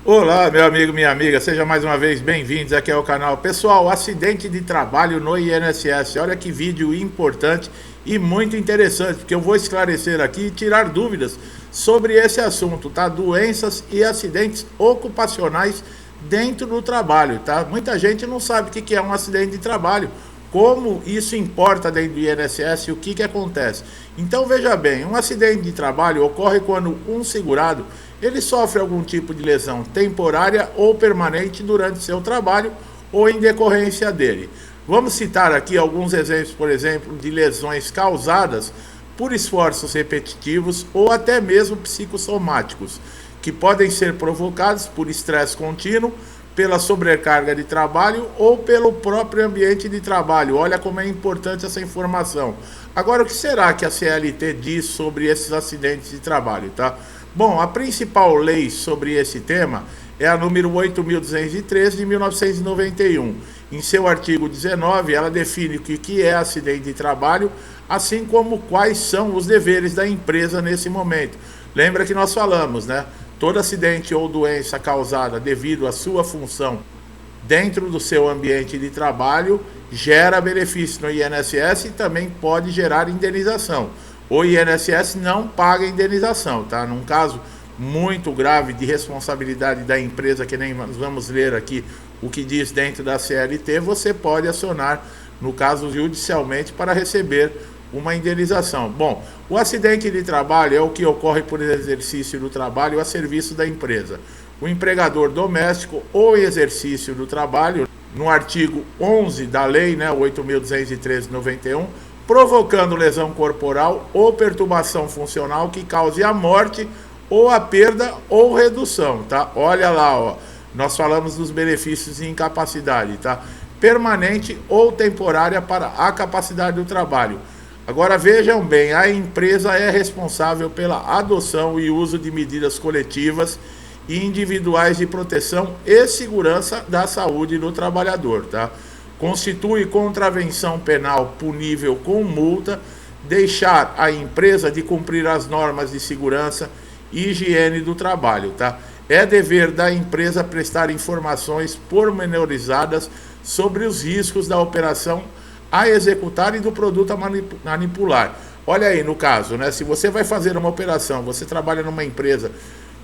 Olá, meu amigo, minha amiga, seja mais uma vez bem-vindos aqui ao canal. Pessoal, acidente de trabalho no INSS. Olha que vídeo importante e muito interessante, porque eu vou esclarecer aqui e tirar dúvidas sobre esse assunto, tá? Doenças e acidentes ocupacionais dentro do trabalho, tá? Muita gente não sabe o que é um acidente de trabalho, como isso importa dentro do INSS e o que acontece. Então veja bem, um acidente de trabalho ocorre quando um segurado ele sofre algum tipo de lesão temporária ou permanente durante seu trabalho ou em decorrência dele. Vamos citar aqui alguns exemplos, por exemplo, de lesões causadas por esforços repetitivos ou até mesmo psicossomáticos, que podem ser provocados por estresse contínuo, pela sobrecarga de trabalho ou pelo próprio ambiente de trabalho. Olha como é importante essa informação. Agora, o que será que a CLT diz sobre esses acidentes de trabalho, tá? Bom, a principal lei sobre esse tema é a número 8.213 de 1991. Em seu artigo 19, ela define o que é acidente de trabalho, assim como quais são os deveres da empresa nesse momento. Lembra que nós falamos, né? Todo acidente ou doença causada devido à sua função dentro do seu ambiente de trabalho gera benefício no INSS e também pode gerar indenização. O INSS não paga indenização, tá? Num caso muito grave de responsabilidade da empresa, que nem nós vamos ler aqui o que diz dentro da CLT, você pode acionar, no caso judicialmente, para receber uma indenização. Bom, o acidente de trabalho é o que ocorre por exercício do trabalho a serviço da empresa. O empregador doméstico ou exercício do trabalho, no artigo 11 da lei, né, 8.213/91, provocando lesão corporal ou perturbação funcional que cause a morte ou a perda ou redução, tá? Olha lá, ó, nós falamos dos benefícios de incapacidade, tá? Permanente ou temporária para a capacidade do trabalho. Agora vejam bem, a empresa é responsável pela adoção e uso de medidas coletivas e individuais de proteção e segurança da saúde do trabalhador, tá? Constitui contravenção penal punível com multa deixar a empresa de cumprir as normas de segurança e higiene do trabalho, tá? É dever da empresa prestar informações pormenorizadas sobre os riscos da operação a executar e do produto a manipular. Olha aí, no caso, né? Se você vai fazer uma operação, você trabalha numa empresa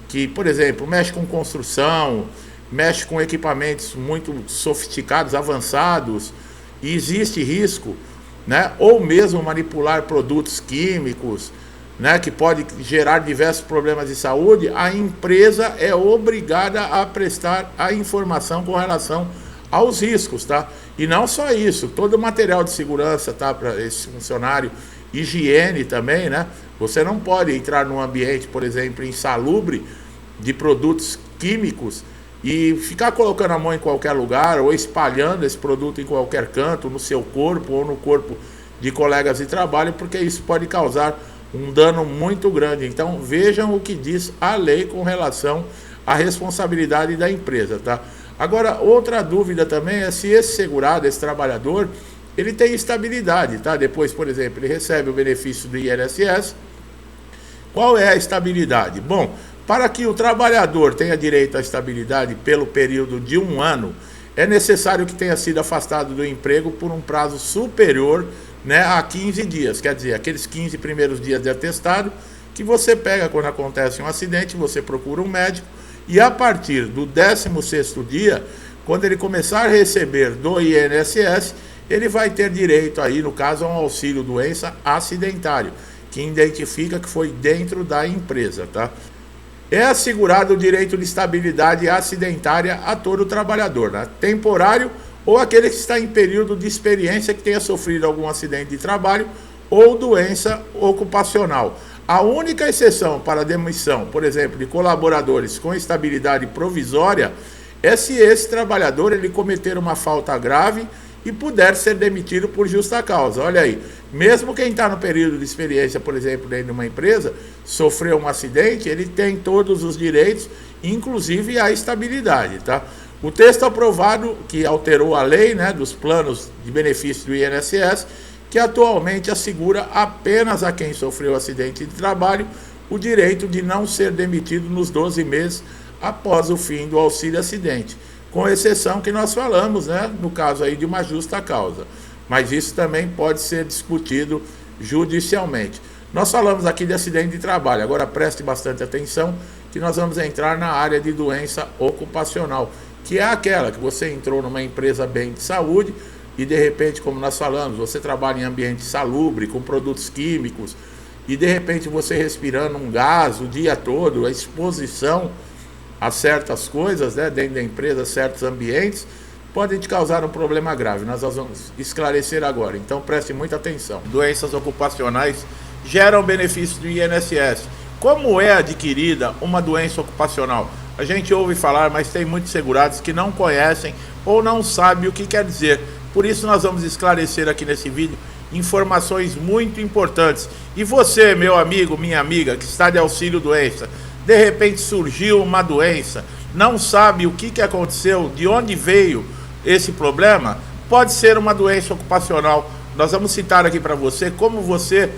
que, por exemplo, mexe com construção, mexe com equipamentos muito sofisticados, avançados, e existe risco, né? Ou mesmo manipular produtos químicos, né? Que pode gerar diversos problemas de saúde, a empresa é obrigada a prestar a informação com relação aos riscos, tá? E não só isso, todo o material de segurança, tá, para esse funcionário, higiene também, né? Você não pode entrar num ambiente, por exemplo, insalubre de produtos químicos e ficar colocando a mão em qualquer lugar ou espalhando esse produto em qualquer canto, no seu corpo ou no corpo de colegas de trabalho, porque isso pode causar um dano muito grande. Então vejam o que diz a lei com relação à responsabilidade da empresa, tá? Agora, outra dúvida também é se esse segurado, esse trabalhador, ele tem estabilidade, tá? Depois, por exemplo, ele recebe o benefício do INSS. Qual é a estabilidade? Bom, para que o trabalhador tenha direito à estabilidade pelo período de 1 ano, é necessário que tenha sido afastado do emprego por um prazo superior, né, a 15 dias. Quer dizer, aqueles 15 primeiros dias de atestado que você pega quando acontece um acidente, você procura um médico, e a partir do 16º dia, quando ele começar a receber do INSS, ele vai ter direito aí, no caso, a um auxílio doença acidentário, que identifica que foi dentro da empresa, tá? É assegurado o direito de estabilidade acidentária a todo trabalhador, né? Temporário ou aquele que está em período de experiência que tenha sofrido algum acidente de trabalho ou doença ocupacional. A única exceção para a demissão, por exemplo, de colaboradores com estabilidade provisória, é se esse trabalhador ele cometer uma falta grave e puder ser demitido por justa causa. Olha aí, mesmo quem está no período de experiência, por exemplo, dentro de uma empresa, sofreu um acidente, ele tem todos os direitos, inclusive a estabilidade, tá? O texto aprovado, que alterou a lei, né, dos planos de benefício do INSS, que atualmente assegura apenas a quem sofreu acidente de trabalho o direito de não ser demitido nos 12 meses após o fim do auxílio acidente, com exceção que nós falamos, né, no caso aí de uma justa causa. Mas isso também pode ser discutido judicialmente. Nós falamos aqui de acidente de trabalho, agora preste bastante atenção que nós vamos entrar na área de doença ocupacional, que é aquela que você entrou numa empresa bem de saúde e de repente, como nós falamos, você trabalha em ambiente salubre, com produtos químicos, e de repente você respirando um gás o dia todo, a exposição a certas coisas, né, dentro da empresa, certos ambientes, podem te causar um problema grave. Nós vamos esclarecer agora, então preste muita atenção. Doenças ocupacionais geram benefícios do INSS. Como é adquirida uma doença ocupacional? A gente ouve falar, mas tem muitos segurados que não conhecem ou não sabem o que quer dizer. Por isso nós vamos esclarecer aqui nesse vídeo informações muito importantes. E você, meu amigo, minha amiga, que está de auxílio doença, de repente surgiu uma doença, não sabe o que aconteceu, de onde veio esse problema, pode ser uma doença ocupacional. Nós vamos citar aqui para você como você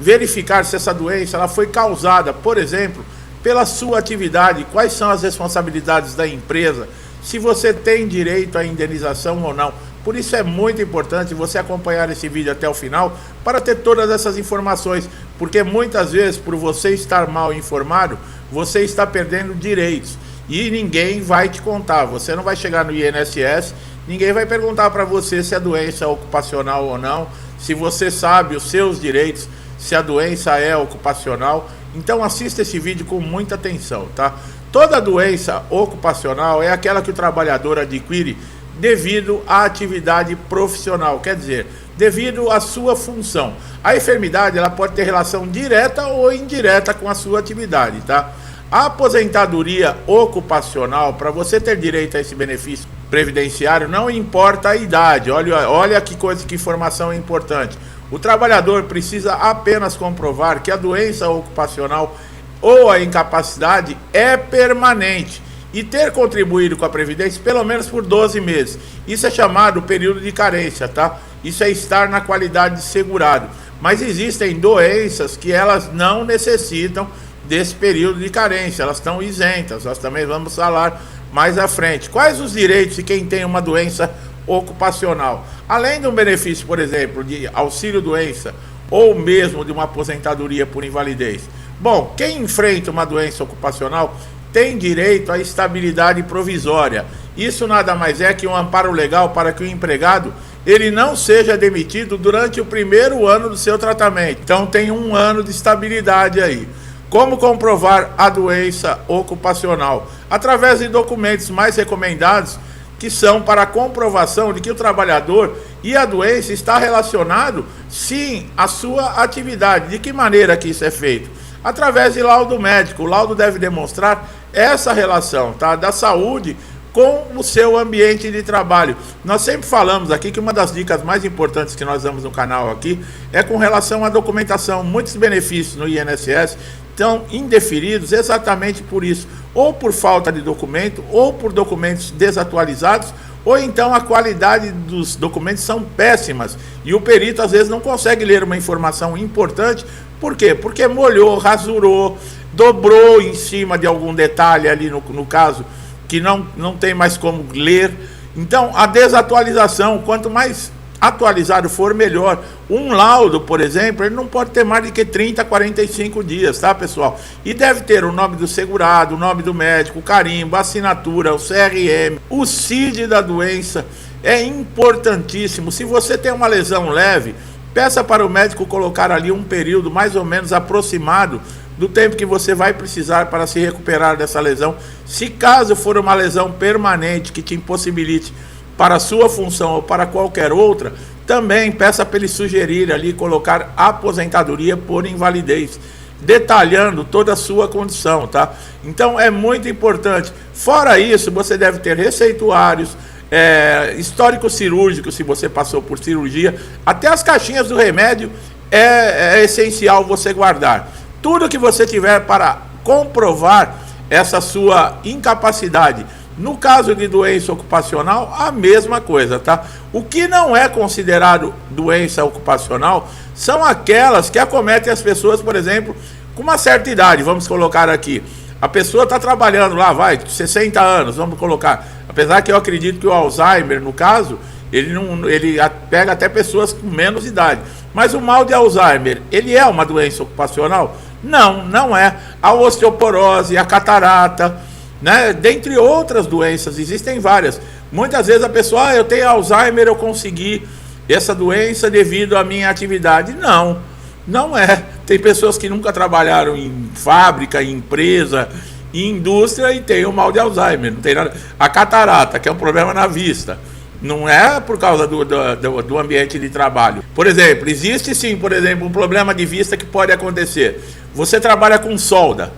verificar se essa doença ela foi causada, por exemplo, pela sua atividade, quais são as responsabilidades da empresa, se você tem direito à indenização ou não. Por isso é muito importante você acompanhar esse vídeo até o final para ter todas essas informações, porque muitas vezes, por você estar mal informado, você está perdendo direitos e ninguém vai te contar. Você não vai chegar no INSS, ninguém vai perguntar para você se a doença é ocupacional ou não, se você sabe os seus direitos, se a doença é ocupacional. Então assista esse vídeo com muita atenção, tá? Toda doença ocupacional é aquela que o trabalhador adquire devido à atividade profissional, quer dizer, devido à sua função. A enfermidade ela pode ter relação direta ou indireta com a sua atividade, tá? A aposentadoria ocupacional, para você ter direito a esse benefício previdenciário, não importa a idade. Olha que coisa, que informação importante. O trabalhador precisa apenas comprovar que a doença ocupacional ou a incapacidade é permanente e ter contribuído com a Previdência pelo menos por 12 meses. Isso é chamado período de carência, tá? Isso é estar na qualidade de segurado. Mas existem doenças que elas não necessitam desse período de carência, elas estão isentas. Nós também vamos falar mais à frente. Quais os direitos de quem tem uma doença ocupacional? Além de um benefício, por exemplo, de auxílio-doença ou mesmo de uma aposentadoria por invalidez. Bom, quem enfrenta uma doença ocupacional tem direito à estabilidade provisória. Isso nada mais é que um amparo legal para que o empregado ele não seja demitido durante o primeiro ano do seu tratamento. Então tem um ano de estabilidade aí. Como comprovar a doença ocupacional? Através de documentos mais recomendados, que são para a comprovação de que o trabalhador e a doença está relacionado, sim, à sua atividade. De que maneira que isso é feito? Através de laudo médico. O laudo deve demonstrar essa relação, tá, da saúde com o seu ambiente de trabalho. Nós sempre falamos aqui que uma das dicas mais importantes que nós damos no canal aqui é com relação à documentação. Muitos benefícios no INSS estão indeferidos exatamente por isso, ou por falta de documento, ou por documentos desatualizados, ou então a qualidade dos documentos são péssimas e o perito às vezes não consegue ler uma informação importante. Por quê? Porque molhou, rasurou, dobrou em cima de algum detalhe ali no caso que não tem mais como ler. Então a desatualização, quanto mais atualizado for, melhor. Um laudo, por exemplo, ele não pode ter mais de que 30 a 45 dias, tá, pessoal? E deve ter o nome do segurado, o nome do médico, o carimbo, a assinatura, o CRM, o CID da doença. É importantíssimo. Se você tem uma lesão leve, peça para o médico colocar ali um período mais ou menos aproximado do tempo que você vai precisar para se recuperar dessa lesão. Se caso for uma lesão permanente que te impossibilite para a sua função ou para qualquer outra, também peça para ele sugerir ali, colocar aposentadoria por invalidez, detalhando toda a sua condição, tá? Então é muito importante. Fora isso, você deve ter receituários, histórico cirúrgico, se você passou por cirurgia, até as caixinhas do remédio é essencial você guardar. Tudo que você tiver para comprovar essa sua incapacidade. No caso de doença ocupacional, a mesma coisa, tá? O que não é considerado doença ocupacional são aquelas que acometem as pessoas, por exemplo, com uma certa idade. Vamos colocar aqui, A pessoa está trabalhando lá, vai, 60 anos, vamos colocar. Apesar que eu acredito que o Alzheimer, no caso, ele pega até pessoas com menos idade. Mas o mal de Alzheimer, ele é uma doença ocupacional? Não, não é. A osteoporose, a catarata, né? Dentre outras doenças, existem várias. Muitas vezes a pessoa, eu tenho Alzheimer, eu consegui essa doença devido à minha atividade. Não, não é. Tem pessoas que nunca trabalharam em fábrica, em empresa, em indústria e tem o mal de Alzheimer. Não tem nada. A catarata, que é um problema na vista, não é por causa do ambiente de trabalho. Por exemplo, existe sim, por exemplo, um problema de vista que pode acontecer. Você trabalha com solda.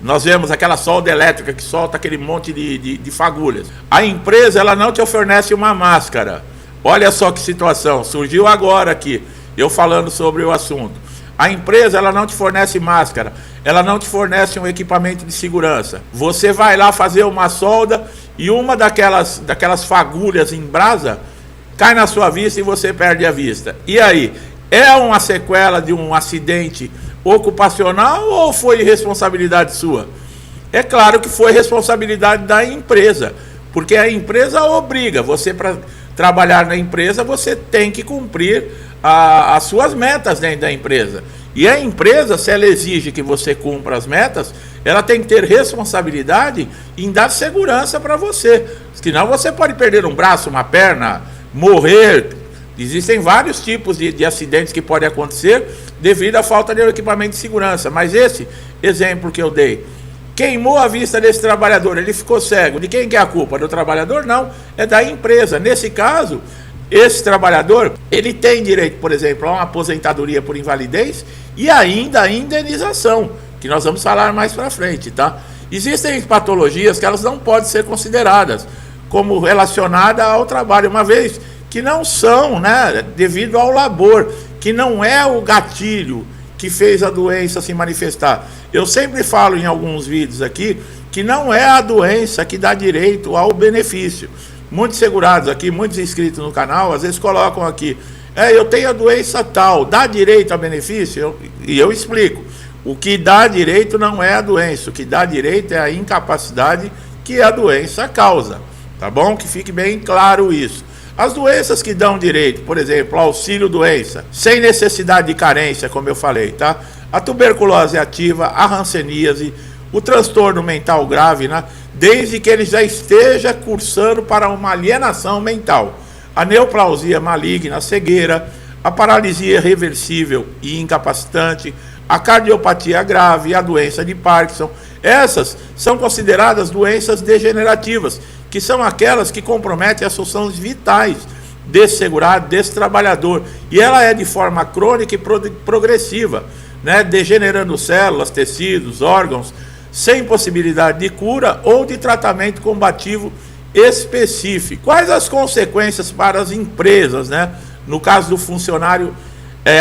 Nós vemos aquela solda elétrica que solta aquele monte de fagulhas. A empresa, ela não te oferece uma máscara. Olha só que situação, surgiu agora aqui, eu falando sobre o assunto. A empresa, ela não te fornece máscara, ela não te fornece um equipamento de segurança. Você vai lá fazer uma solda e uma daquelas fagulhas em brasa cai na sua vista e você perde a vista. E aí, é uma sequela de um acidente ocupacional ou foi responsabilidade sua? É claro que foi responsabilidade da empresa, porque a empresa obriga você para trabalhar na empresa, você tem que cumprir as suas metas dentro da empresa. E a empresa, se ela exige que você cumpra as metas, ela tem que ter responsabilidade em dar segurança para você. Senão você pode perder um braço, uma perna, morrer. Existem vários tipos de acidentes que podem acontecer devido à falta de equipamento de segurança. Mas esse exemplo que eu dei, queimou a vista desse trabalhador, ele ficou cego. De quem que é a culpa? Do trabalhador? Não, é da empresa. Nesse caso, esse trabalhador, ele tem direito, por exemplo, a uma aposentadoria por invalidez e ainda a indenização, que nós vamos falar mais para frente, tá? Existem patologias que elas não podem ser consideradas como relacionadas ao trabalho, uma vez que não são, né, devido ao labor, que não é o gatilho que fez a doença se manifestar. Eu sempre falo em alguns vídeos aqui que não é a doença que dá direito ao benefício. Muitos segurados aqui, muitos inscritos no canal, às vezes colocam aqui, eu tenho a doença tal, dá direito a benefício? E eu explico, o que dá direito não é a doença, o que dá direito é a incapacidade que a doença causa, tá bom? Que fique bem claro isso. As doenças que dão direito, por exemplo, auxílio-doença, sem necessidade de carência, como eu falei, tá? A tuberculose ativa, a hanseníase, o transtorno mental grave, né? Desde que ele já esteja cursando para uma alienação mental. A neoplausia maligna, a cegueira, a paralisia reversível e incapacitante, a cardiopatia grave, a doença de Parkinson. Essas são consideradas doenças degenerativas, que são aquelas que comprometem as funções vitais desse segurado, desse trabalhador. E ela é de forma crônica e progressiva, né? Degenerando células, tecidos, órgãos, sem possibilidade de cura ou de tratamento combativo específico. Quais as consequências para as empresas, né? No caso do funcionário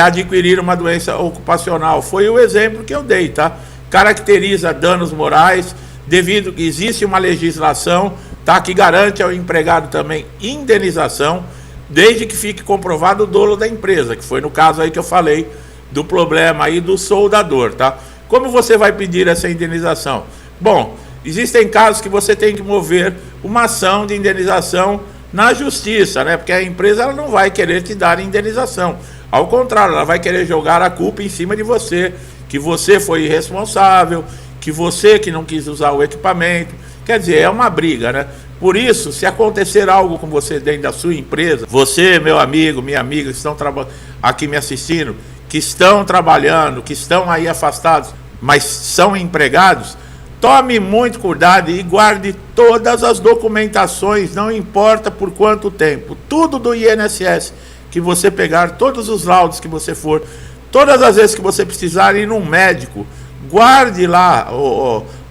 adquirir uma doença ocupacional, foi o exemplo que eu dei, tá? Caracteriza danos morais, devido que existe uma legislação, tá, que garante ao empregado também indenização, desde que fique comprovado o dolo da empresa, que foi no caso aí que eu falei do problema aí do soldador, tá? Como você vai pedir essa indenização? Bom, existem casos que você tem que mover uma ação de indenização na justiça, né? Porque a empresa ela não vai querer te dar indenização. Ao contrário, ela vai querer jogar a culpa em cima de você, que você foi irresponsável, que você que não quis usar o equipamento. Quer dizer, é uma briga, né? Por isso, se acontecer algo com você dentro da sua empresa, você, meu amigo, minha amiga, que estão aqui me assistindo, que estão trabalhando, que estão aí afastados, mas são empregados, tome muito cuidado e guarde todas as documentações, não importa por quanto tempo, tudo do INSS que você pegar, todos os laudos que você for, todas as vezes que você precisar ir num médico, guarde lá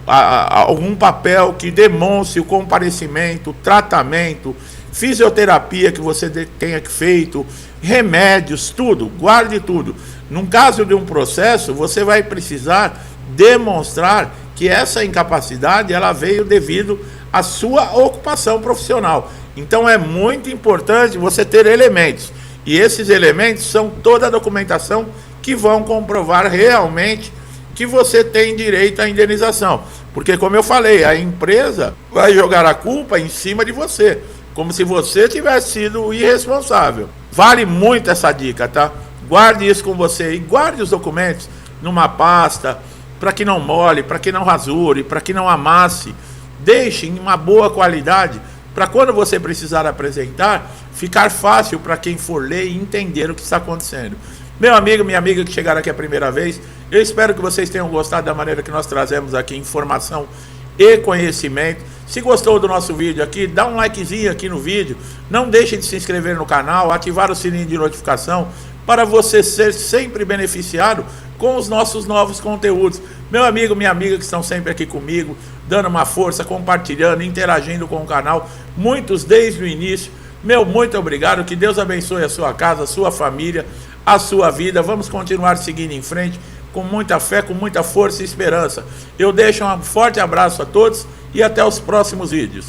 algum papel que demonstre o comparecimento, o tratamento, fisioterapia que você tenha feito, remédios, tudo, guarde tudo. Num caso de um processo, você vai precisar demonstrar que essa incapacidade ela veio devido à sua ocupação profissional. Então é muito importante você ter elementos. E esses elementos são toda a documentação que vão comprovar realmente que você tem direito à indenização. Porque, como eu falei, a empresa vai jogar a culpa em cima de você, como se você tivesse sido irresponsável. Vale muito essa dica, tá? Guarde isso com você e guarde os documentos numa pasta, para que não mole, para que não rasure, para que não amasse. Deixe em uma boa qualidade, para quando você precisar apresentar, ficar fácil para quem for ler e entender o que está acontecendo. Meu amigo, minha amiga que chegaram aqui a primeira vez, eu espero que vocês tenham gostado da maneira que nós trazemos aqui informação e conhecimento. Se gostou do nosso vídeo aqui, dá um likezinho aqui no vídeo. Não deixe de se inscrever no canal, ativar o sininho de notificação para você ser sempre beneficiado com os nossos novos conteúdos. Meu amigo, minha amiga que estão sempre aqui comigo, dando uma força, compartilhando, interagindo com o canal, muitos desde o início. Meu muito obrigado, que Deus abençoe a sua casa, a sua família, a sua vida. Vamos continuar seguindo em frente com muita fé, com muita força e esperança. Eu deixo um forte abraço a todos e até os próximos vídeos.